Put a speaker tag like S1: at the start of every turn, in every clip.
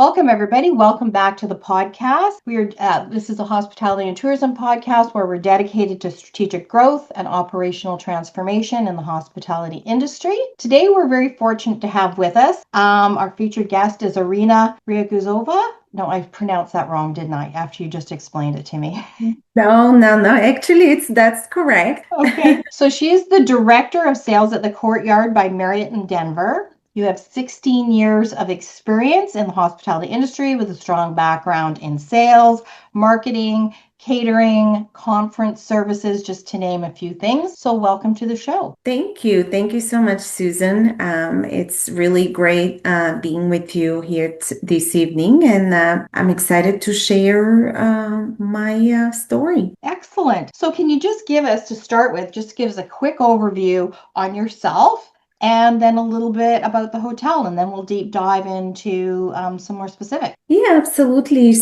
S1: Welcome, everybody. Welcome back to the podcast. This is a hospitality and tourism podcast where we're dedicated to strategic growth and operational transformation in the hospitality industry. Today, we're very fortunate to have with us our featured guest is Irina Ryaguzova. No, I pronounced that wrong, didn't I? After you just explained it to me.
S2: No. Actually, that's correct.
S1: Okay. So she is the director of sales at the Courtyard by Marriott in Denver. You have 16 years of experience in the hospitality industry with a strong background in sales, marketing, catering, conference services, just to name a few things. So welcome to the show.
S2: Thank you. Thank you so much, Susan. It's really great being with you here this evening, and I'm excited to share my story.
S1: Excellent. So can you just give us, to start with, just give us a quick overview on yourself and then a little bit about the hotel, and then we'll deep dive into some more specific.
S2: Yeah, absolutely.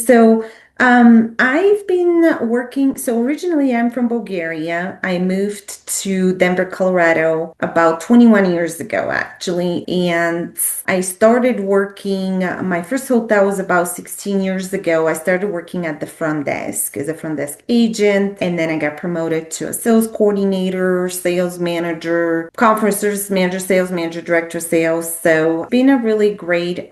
S2: I've been working. So, originally, I'm from Bulgaria. I moved to Denver, Colorado about 21 years ago, actually. And I started working. My first hotel was about 16 years ago. I started working at the front desk as a front desk agent. And then I got promoted to a sales coordinator, sales manager, conference service manager, sales manager, director of sales. So, it's been a really great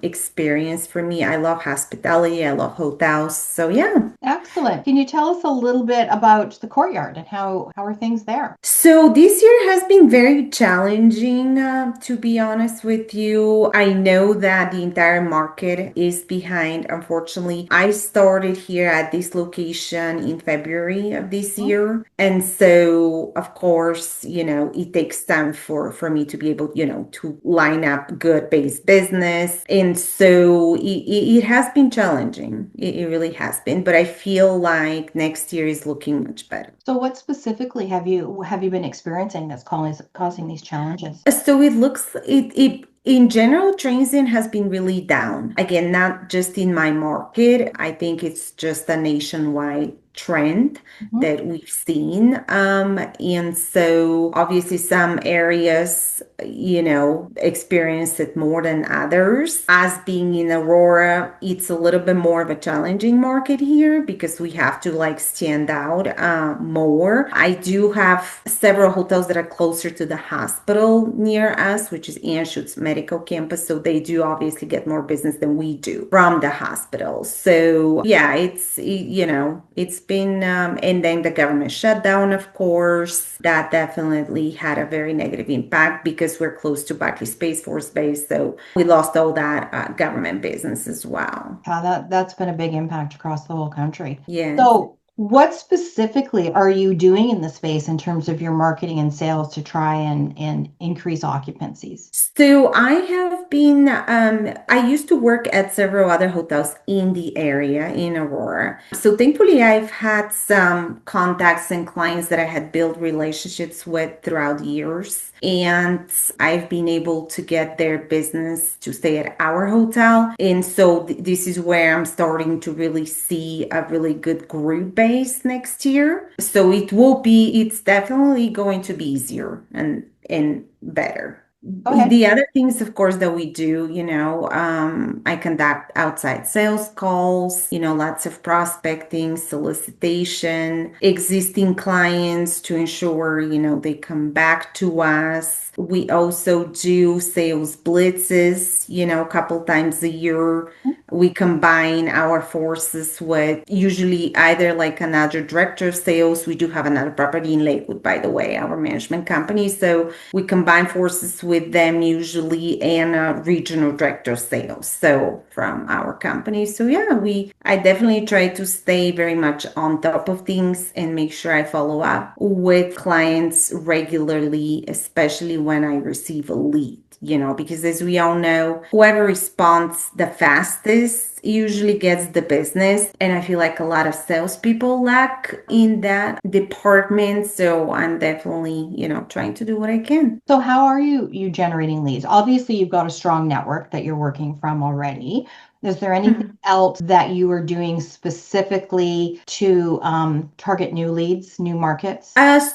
S2: experience for me. I love hospitality. I love hotels. So yeah.
S1: Excellent. Can you tell us a little bit about the Courtyard and how are things there?
S2: So this year has been very challenging, to be honest with you. I know that the entire market is behind, unfortunately. I started here at this location in February of this year. And so, of course, it takes time for me to be able, to line up good base business. And so it has been challenging. It really has been. But I feel like next year is looking much better.
S1: So what specifically have you been experiencing that's causing these challenges?
S2: So it in general, transient has been really down. Again, not just in my market. I think it's just a nationwide trend
S1: Mhm.
S2: that we've seen. And so obviously some areas, experience it more than others. As being in Aurora, it's a little bit more of a challenging market here because we have to like stand out more. I do have several hotels that are closer to the hospital near us, which is Anschutz Medical Campus. So they do obviously get more business than we do from the hospital. So yeah, it's been, and then the government shutdown, of course, that definitely had a very negative impact because we're close to Buckley Space Force Base. So we lost all that government business as well.
S1: Yeah, that's been a big impact across the whole country.
S2: Yes.
S1: So what specifically are you doing in the space in terms of your marketing and sales to try and increase occupancies?
S2: So I used to work at several other hotels in the area in Aurora. So thankfully, I've had some contacts and clients that I had built relationships with throughout the years. And I've been able to get their business to stay at our hotel. And so this is where I'm starting to really see a really good group base next year. So it's definitely going to be easier and better.
S1: Okay.
S2: The other things, of course, that we do, I conduct outside sales calls, lots of prospecting, solicitation, existing clients to ensure, they come back to us. We also do sales blitzes, a couple times a year. We combine our forces with usually either like another director of sales. We do have another property in Lakewood, by the way, our management company. So we combine forces with them usually and a regional director of sales. So from our company. So yeah, I definitely try to stay very much on top of things and make sure I follow up with clients regularly, especially when I receive a lead. Because as we all know, whoever responds the fastest usually gets the business. And I feel like a lot of salespeople lack in that department. So I'm definitely, trying to do what I can.
S1: So how are you generating leads? Obviously, you've got a strong network that you're working from already. Is there anything else that you are doing specifically to target new leads, new markets?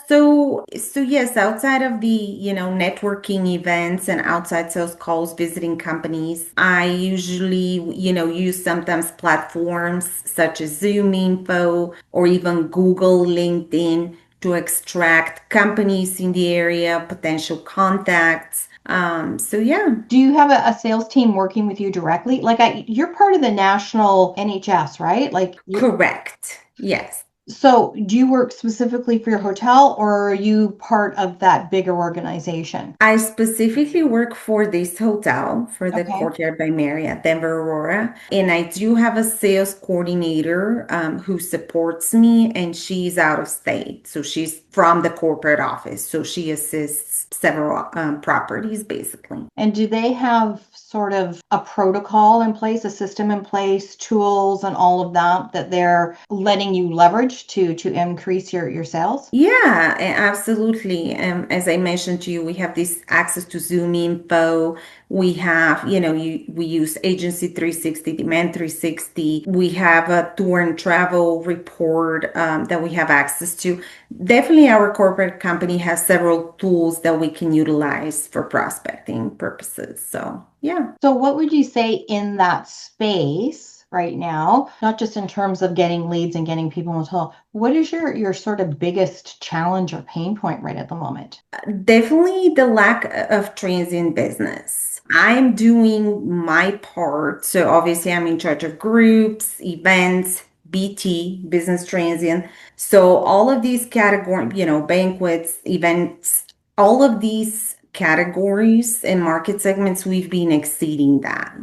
S2: So yes, outside of the, networking events and outside sales calls, visiting companies, I usually, use sometimes platforms such as Zoom Info or even Google, LinkedIn to extract companies in the area, potential contacts. So yeah,
S1: Do you have a sales team working with you directly? You're part of the national NHS, right?
S2: correct. Yes.
S1: So do you work specifically for your hotel or are you part of that bigger organization?
S2: I specifically work for this hotel for the
S1: Okay.
S2: Courtyard by Marriott, Denver, Aurora. And I do have a sales coordinator who supports me, and she's out of state. So she's from the corporate office. So she assists several properties basically.
S1: And do they have sort of a protocol in place, a system in place, tools and all of that that they're letting you leverage to increase your sales?
S2: Yeah, absolutely. As I mentioned to you, we have this access to Zoom info. We have, we use Agency 360, Demand 360. We have a tour and travel report that we have access to. Definitely, our corporate company has several tools that we can utilize for prospecting purposes. So, yeah.
S1: So what would you say in that space right now, not just in terms of getting leads and getting people in the hotel, what is your sort of biggest challenge or pain point right at the moment?
S2: Definitely the lack of transient business. I'm doing my part. So obviously I'm in charge of groups, events, BT, business transient. So all of these categories, banquets, events, all of these categories and market segments, we've been exceeding that,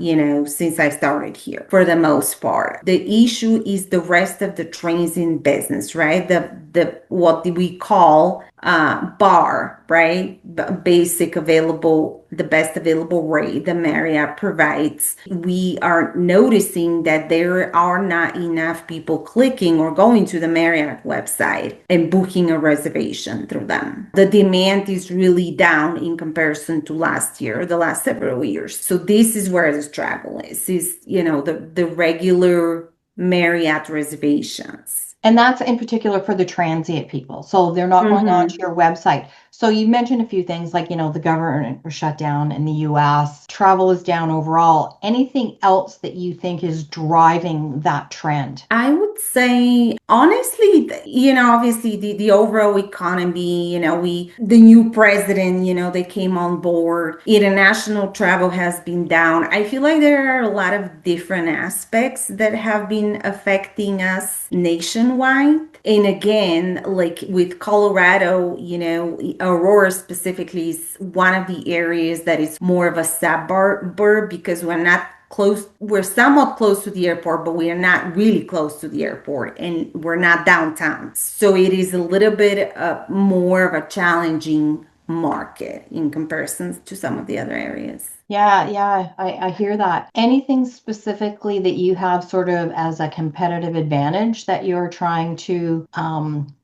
S2: since I started here for the most part. The issue is the rest of the transient business, right? The what we call bar, right? Basic available, the best available rate the Marriott provides. We are noticing that there are not enough people clicking or going to the Marriott website and booking a reservation through them. The demand is really down in comparison to last year, the last several years. So this is where the struggle is, the regular Marriott reservations.
S1: And that's in particular for the transient people. So they're not going onto
S2: Mm-hmm.
S1: your website. So you mentioned a few things like, the government was shut down in the US, travel is down overall. Anything else that you think is driving that trend?
S2: I would say, honestly, obviously the overall economy, the new president, they came on board. International travel has been down. I feel like there are a lot of different aspects that have been affecting us nationwide. And again, like with Colorado, Aurora specifically is one of the areas that is more of a suburb because we're somewhat close to the airport, but we are not really close to the airport and we're not downtown. So it is a little bit more of a challenging market in comparison to some of the other areas.
S1: Yeah, I hear that. Anything specifically that you have sort of as a competitive advantage that you're trying to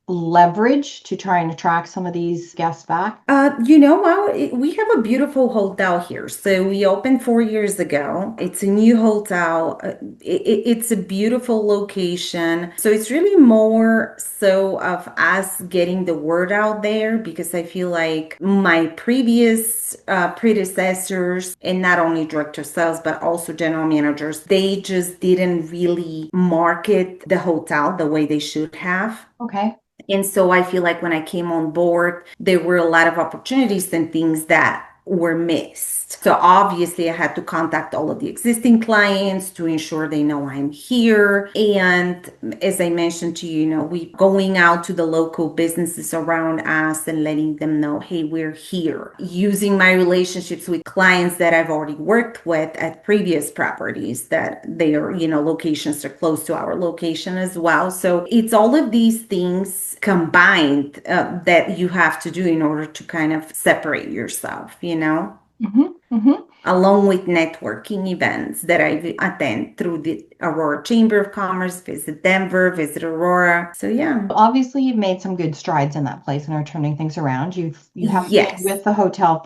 S1: leverage to try and attract some of these guests back?
S2: We have a beautiful hotel here. So we opened 4 years ago. It's a new hotel. It's a beautiful location. So it's really more so of us getting the word out there because I feel like my previous predecessors, and not only director of sales, but also general managers, they just didn't really market the hotel the way they should have.
S1: Okay.
S2: And so I feel like when I came on board, there were a lot of opportunities and things that were missed. So obviously I had to contact all of the existing clients to ensure they know I'm here. And as I mentioned to you, we going out to the local businesses around us and letting them know, hey, we're here. Using my relationships with clients that I've already worked with at previous properties that their, locations are close to our location as well. So it's all of these things combined that you have to do in order to kind of separate yourself.
S1: Mm-hmm, mm-hmm.
S2: along with networking events that I attend through the Aurora Chamber of Commerce, visit Denver, visit Aurora. So yeah.
S1: Obviously, you've made some good strides in that place and are turning things around. You haven't been
S2: Yes.
S1: with the hotel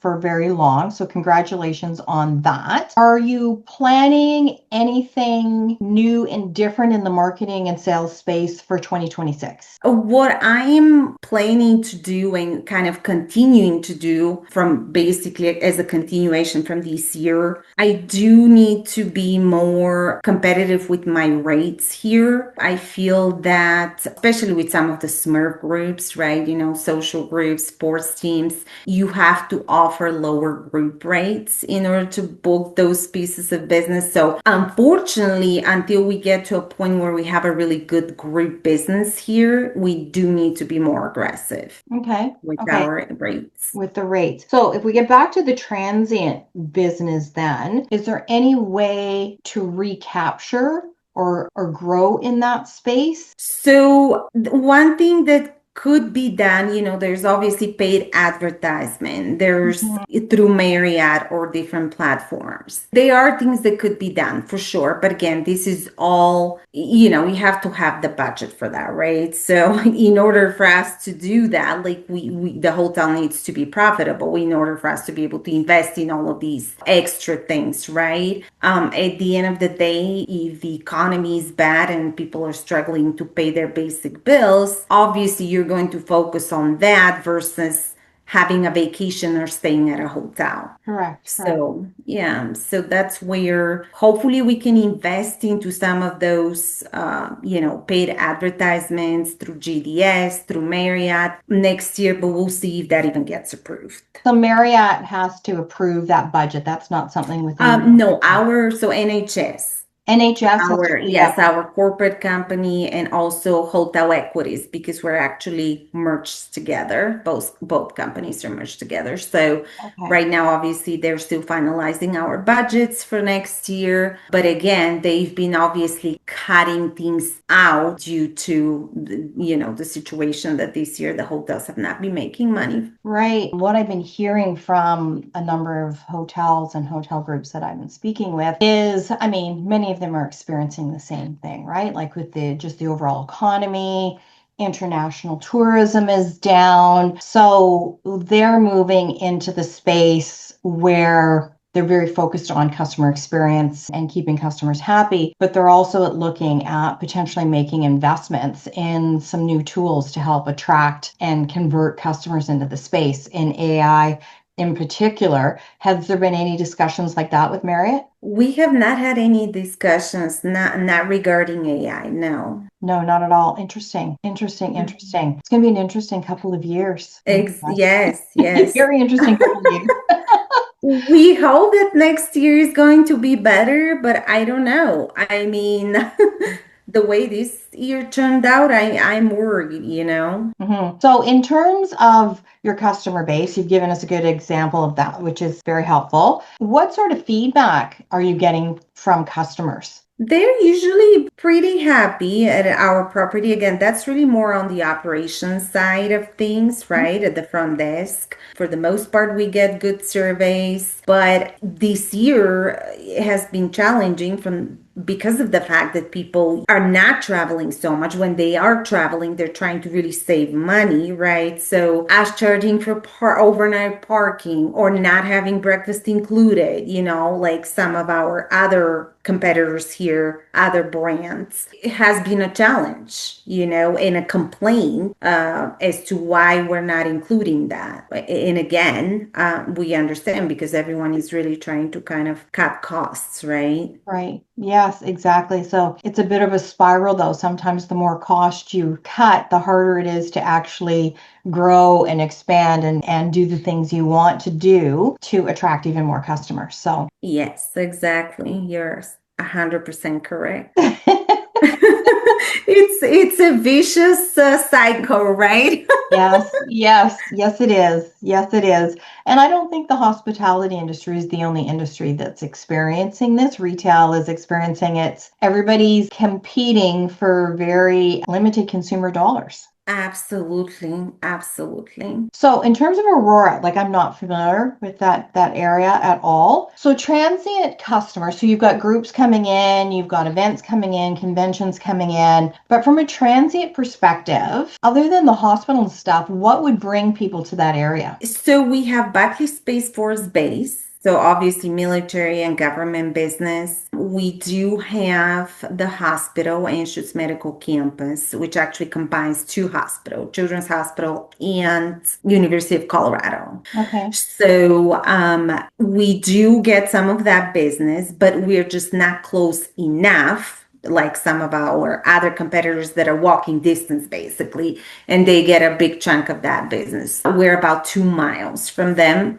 S1: for very long, so congratulations on that. Are you planning anything new and different in the marketing and sales space for 2026?
S2: What I am planning to do and kind of continuing to do from basically as a continuation from this year, I do need to be more competitive with my rates here. I feel that, especially with some of the SMERF groups, right? Social groups, sports teams, you have to offer lower group rates in order to book those pieces of business. So, unfortunately, until we get to a point where we have a really good group business here, we do need to be more aggressive
S1: Okay.
S2: with
S1: Okay.
S2: our rates.
S1: With the rates. So if we get back to the transient business, then is there any way to recapture or grow in that space?
S2: So, one thing that could be done, there's obviously paid advertisement. There's
S1: Mhm.
S2: through Marriott or different platforms. There are things that could be done for sure. But again, this is all, you have to have the budget for that, right? So in order for us to do that, like the hotel needs to be profitable in order for us to be able to invest in all of these extra things, right? At the end of the day, if the economy is bad and people are struggling to pay their basic bills, obviously you're going to focus on that versus having a vacation or staying at a hotel.
S1: Correct. Correct.
S2: So, yeah, so that's where hopefully we can invest into some of those, paid advertisements through GDS, through Marriott next year, but we'll see if that even gets approved.
S1: So Marriott has to approve that budget. That's not something within your
S2: No,
S1: hotel.
S2: so NHS.
S1: NHS has to
S2: Our,
S1: approve that
S2: yes,
S1: budget.
S2: our corporate company and also hotel equities because we're actually merged together. Both companies are merged together. So
S1: Okay.
S2: right now, obviously, they're still finalizing our budgets for next year. But again, they've been obviously cutting things out due to the situation that this year the hotels have not been making money.
S1: Right. What I've been hearing from a number of hotels and hotel groups that I've been speaking with is, I mean, many of them are experiencing the same thing, right? Like with the overall economy, international tourism is down. So they're moving into the space where they're very focused on customer experience and keeping customers happy, but they're also looking at potentially making investments in some new tools to help attract and convert customers into the space in AI in particular. Has there been any discussions like that with Marriott?
S2: We have not had any discussions, not regarding AI, no.
S1: No, not at all. Interesting, interesting, interesting. It's going to be an interesting couple of years.
S2: Yes, yes.
S1: Very interesting couple of years.
S2: We hope that next year is going to be better, but I don't know. I mean, the way this year turned out, I'm worried.
S1: Mhm. So, in terms of your customer base, you've given us a good example of that, which is very helpful. What sort of feedback are you getting from customers?
S2: They're usually pretty happy at our property. Again, that's really more on the operations side of things, right? At the front desk. For the most part, we get good surveys, but this year has been challenging because of the fact that people are not traveling so much. When they are traveling, they're trying to really save money, right? So, us charging for overnight parking or not having breakfast included, like some of our other competitors here, other brands, it has been a challenge, and a complaint as to why we're not including that. And again, we understand because everyone is really trying to kind of cut costs, right?
S1: Right. Yes, exactly. So it's a bit of a spiral, though. Sometimes the more cost you cut, the harder it is to actually grow and expand and do the things you want to do to attract even more customers. So,
S2: Yes, exactly. You're 100% correct. It's a vicious cycle, right?
S1: yes, yes, yes, it is. Yes, it is. And I don't think the hospitality industry is the only industry that's experiencing this. Retail is experiencing it. Everybody's competing for very limited consumer dollars.
S2: Absolutely. Absolutely.
S1: So in terms of Aurora, like I'm not familiar with that area at all. So transient customers, so you've got groups coming in, you've got events coming in, conventions coming in, but from a transient perspective, other than the hospital and stuff, what would bring people to that area?
S2: So we have Buckley Space Force Base. So obviously military and government business. We do have the hospital, Anschutz Medical Campus, which actually combines two hospitals, Children's Hospital and University of Colorado.
S1: Okay.
S2: So we do get some of that business, but we're just not close enough like some of our other competitors that are walking distance basically, and they get a big chunk of that business. We're about 2 miles from them.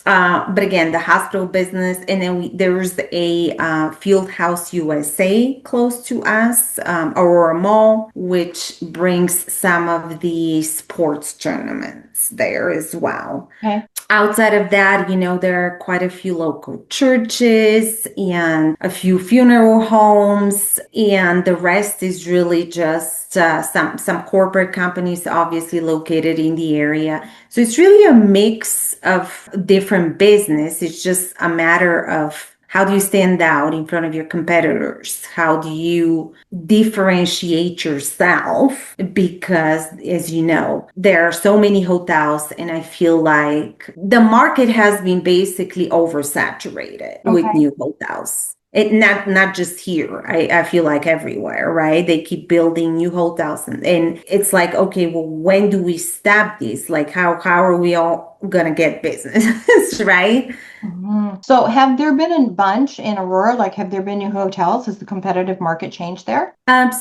S2: But again, the hospital business, and then there's a Field House USA close to us, Aurora Mall, which brings some of the sports tournaments there as well.
S1: Okay.
S2: Outside of that, there are quite a few local churches and a few funeral homes, and the rest is really just some corporate companies, obviously located in the area. So it's really a mix of different business. It's just a matter of how do you stand out in front of your competitors? How do you differentiate yourself? Because, as you know, there are so many hotels, and I feel like the market has been basically oversaturated with
S1: Okay.
S2: new hotels. It not just here. I feel like everywhere, right? They keep building new hotels, and it's like, okay, well, when do we stop this? Like how are we all gonna get business, right?
S1: Mhm. So have there been a bunch in Aurora? Like, have there been new hotels? Has the competitive market changed there?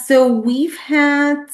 S2: So we've had,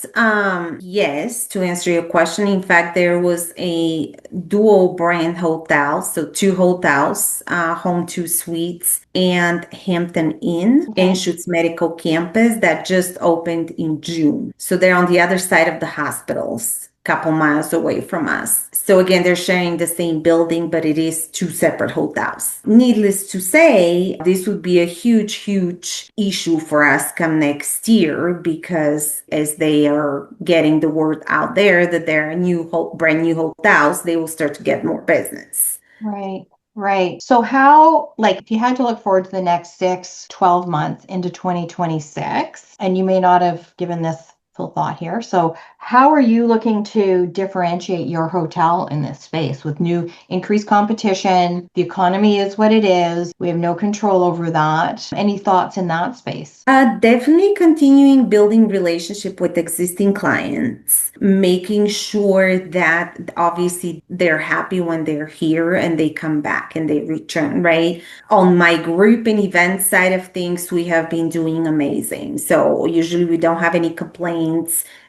S2: yes, to answer your question. In fact, there was a dual brand hotel, so two hotels, Home Two Suites and Hampton Inn,
S1: Okay.
S2: Anschutz Medical Campus, that just opened in June. So they're on the other side of the hospitals, couple miles away from us. So again, they're sharing the same building, but it is two separate hotels. Needless to say, this would be a huge, huge issue for us come next year, because as they are getting the word out there that there are brand new hotels, they will start to get more business.
S1: Right. Right. So how, like, if you had to look forward to the next 6, 12 months into 2026, and you may not have given this full thought here. So how are you looking to differentiate your hotel in this space with new increased competition? The economy is what it is. We have no control over that. Any thoughts in that space?
S2: Definitely continuing building relationship with existing clients, making sure that obviously they're happy when they're here and they come back and they return, right? On my group and event side of things, we have been doing amazing. So usually we don't have any complaints.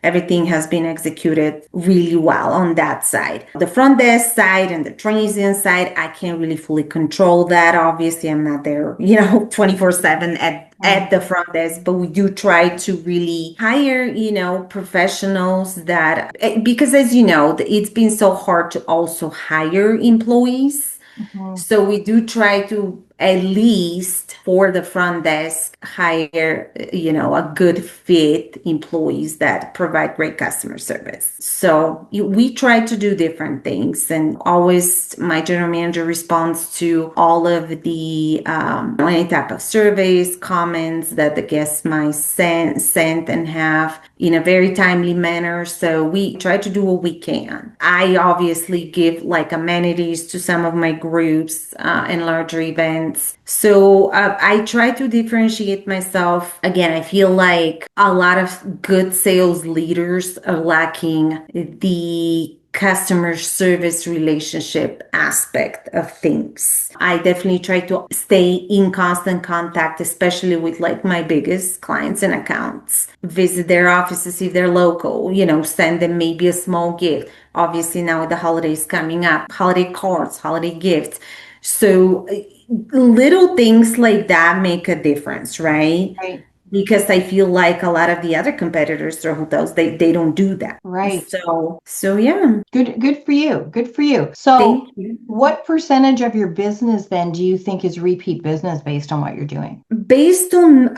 S2: Everything has been executed really well on that side. The front desk side and the transient side, I can't really fully control that. Obviously, I'm not there, 24/7 at the front desk, but we do try to really hire, professionals that, because as you know, it's been so hard to also hire employees.
S1: Mhm.
S2: So we do try to at least for the front desk hire, a good fit employees that provide great customer service. So we try to do different things, and always my general manager responds to all of the any type of surveys, comments that the guests might send and have in a very timely manner. So we try to do what we can. I obviously give like amenities to some of my groups and larger events. So I try to differentiate myself. Again, I feel like a lot of good sales leaders are lacking the customer service relationship aspect of things. I definitely try to stay in constant contact, especially with like my biggest clients and accounts. Visit their offices if they're local, send them maybe a small gift. Obviously, now with the holidays coming up, holiday cards, holiday gifts. So little things like that make a difference, right?
S1: Right.
S2: because I feel like a lot of the other competitors or hotels, they don't do that.
S1: Right.
S2: So yeah,
S1: Good for you. Good for you. So,
S2: thank you.
S1: what percentage of your business then do you think is repeat business based on what you're doing?
S2: Based on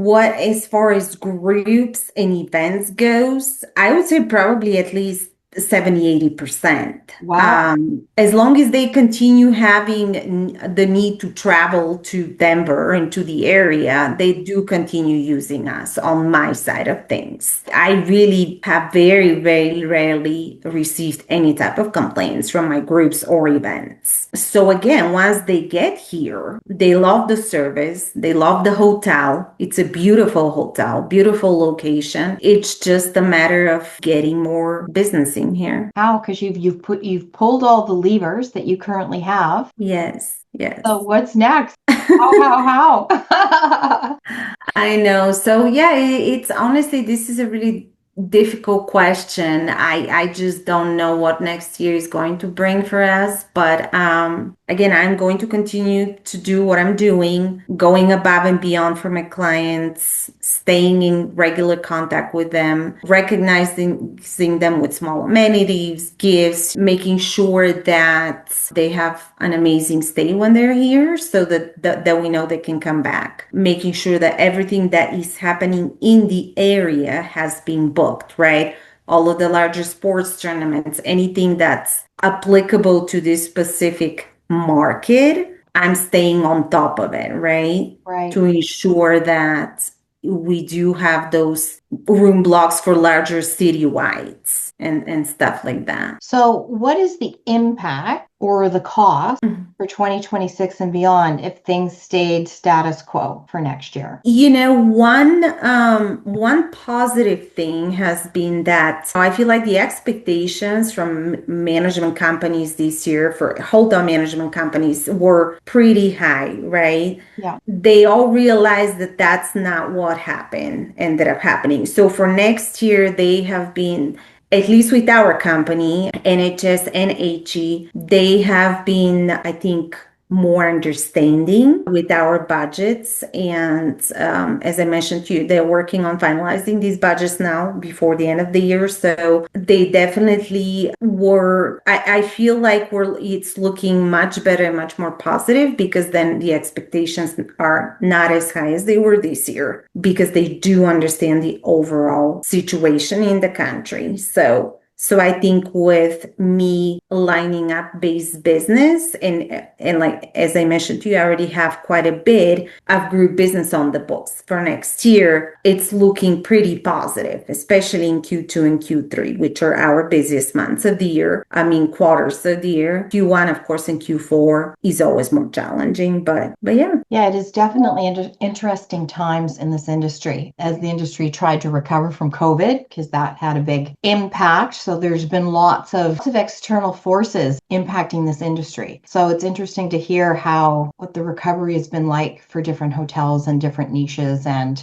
S2: what, as far as groups and events goes, I would say probably at least 70-80%.
S1: Wow.
S2: As long as they continue having the need to travel to Denver and to the area, they do continue using us on my side of things. I really have very, very rarely received any type of complaints from my groups or events. So again, once they get here, they love the service, they love the hotel. It's a beautiful hotel, beautiful location. It's just a matter of getting more business in here.
S1: How? Because you've pulled all the levers that you currently have.
S2: Yes, yes.
S1: So what's next? How?
S2: I know. So yeah, it's honestly, this is a really difficult question. I just don't know what next year is going to bring for us. But again, I'm going to continue to do what I'm doing, going above and beyond for my clients, staying in regular contact with them, recognizing seeing them with small amenities, gifts, making sure that they have an amazing stay when they're here so that we know they can come back, making sure that everything that is happening in the area has been booked, right? All of the larger sports tournaments, anything that's applicable to this specific market, I'm staying on top of it, right?
S1: Right.
S2: To ensure that we do have those room blocks for larger citywides and stuff like that.
S1: So, what is the impact or the cost
S2: Mhm.
S1: for 2026 and beyond if things stayed status quo for next year?
S2: You know, one positive thing has been that I feel like the expectations from management companies this year for hotel management companies were pretty high, right?
S1: Yeah.
S2: They all realized that that's not what ended up happening. So for next year, they have been, at least with our company, NHS and HE, they have been, I think, more understanding with our budgets. And as I mentioned to you, they're working on finalizing these budgets now before the end of the year. So they definitely were, I feel like it's looking much better and much more positive because then the expectations are not as high as they were this year because they do understand the overall situation in the country. So I think with me lining up base business and like as I mentioned to you, I already have quite a bit of group business on the books for next year. It's looking pretty positive, especially in Q2 and Q3, which are our busiest months of the year. I mean quarters of the year. Q1, of course, and Q4 is always more challenging, but yeah.
S1: Yeah, it is definitely interesting times in this industry as the industry tried to recover from COVID because that had a big impact. So there's been lots of external forces impacting this industry. So it's interesting to hear what the recovery has been like for different hotels and different niches and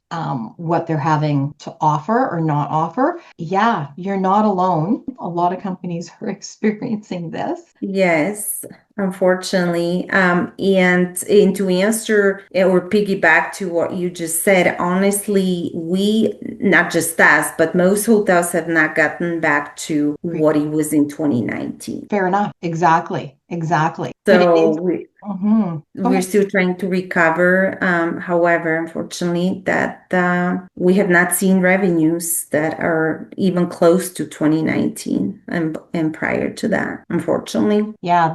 S1: what they're having to offer or not offer. Yeah, you're not alone. A lot of companies are experiencing this.
S2: Yes, unfortunately. And to answer or piggyback to what you just said, honestly, we, not just us, but most hotels have not gotten back to what it was in 2019.
S1: Fair enough. Exactly. Exactly. But it
S2: So
S1: is. Mhm. Go
S2: we're
S1: ahead.
S2: still trying to recover. However, unfortunately, that we have not seen revenues that are even close to 2019 and prior to that, unfortunately.
S1: Yeah,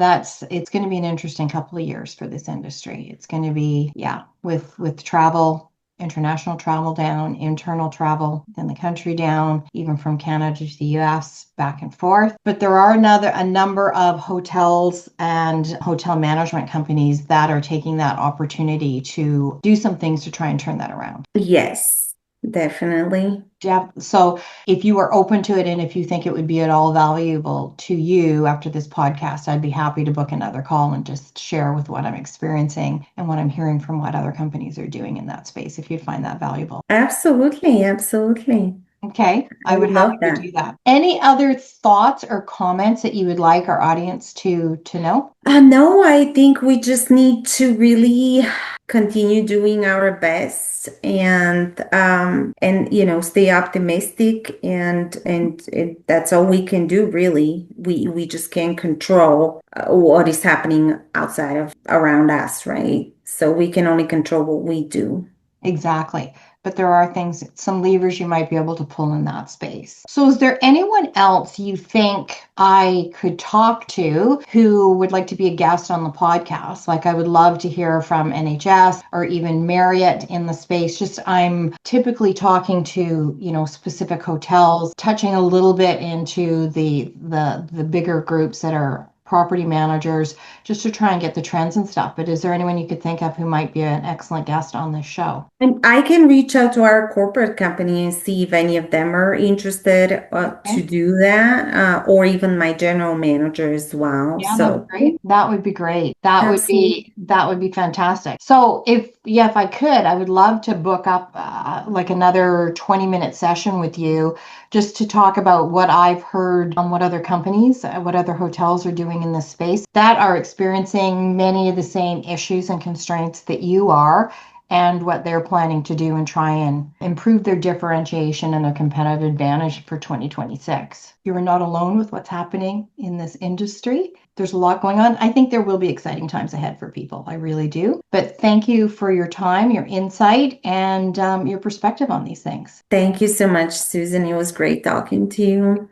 S1: it's going to be an interesting couple of years for this industry. It's going to be, yeah, with travel, international travel down, internal travel in the country down, even from Canada to the US, back and forth. But there are a number of hotels and hotel management companies that are taking that opportunity to do some things to try and turn that around.
S2: Yes, definitely.
S1: Yeah. So if you are open to it and if you think it would be at all valuable to you after this podcast, I'd be happy to book another call and just share with what I'm experiencing and what I'm hearing from what other companies are doing in that space if you'd find that valuable.
S2: Absolutely, absolutely.
S1: Okay,
S2: I
S1: I would
S2: would love
S1: happily
S2: that.
S1: do that. Any other thoughts or comments that you would like our audience to know?
S2: No, I think we just need to really continue doing our best and stay optimistic and that's all we can do really. We just can't control what is happening outside of around us, right? So we can only control what we do.
S1: Exactly. But there are things, some levers you might be able to pull in that space. So, is there anyone else you think I could talk to who would like to be a guest on the podcast? Like, I would love to hear from NHS or even Marriott in the space. Just, I'm typically talking to, specific hotels, touching a little bit into the bigger groups that are property managers, just to try and get the trends and stuff. But is there anyone you could think of who might be an excellent guest on this show?
S2: And I can reach out to our corporate company and see if any of them are interested to
S1: Okay.
S2: do that, or even my general manager as well.
S1: Yeah, that'd be
S2: So,
S1: great. That would be great. That would
S2: absolutely.
S1: be that would be fantastic. So if I could, I would love to book up like another 20-minute session with you just to talk about what I've heard on what other companies, what other hotels are doing in this space that are experiencing many of the same issues and constraints that you are, and what they're planning to do and try and improve their differentiation and their competitive advantage for 2026. You are not alone with what's happening in this industry. There's a lot going on. I think there will be exciting times ahead for people. I really do. But thank you for your time, your insight, and your perspective on these things.
S2: Thank you so much, Susan. It was great talking to you.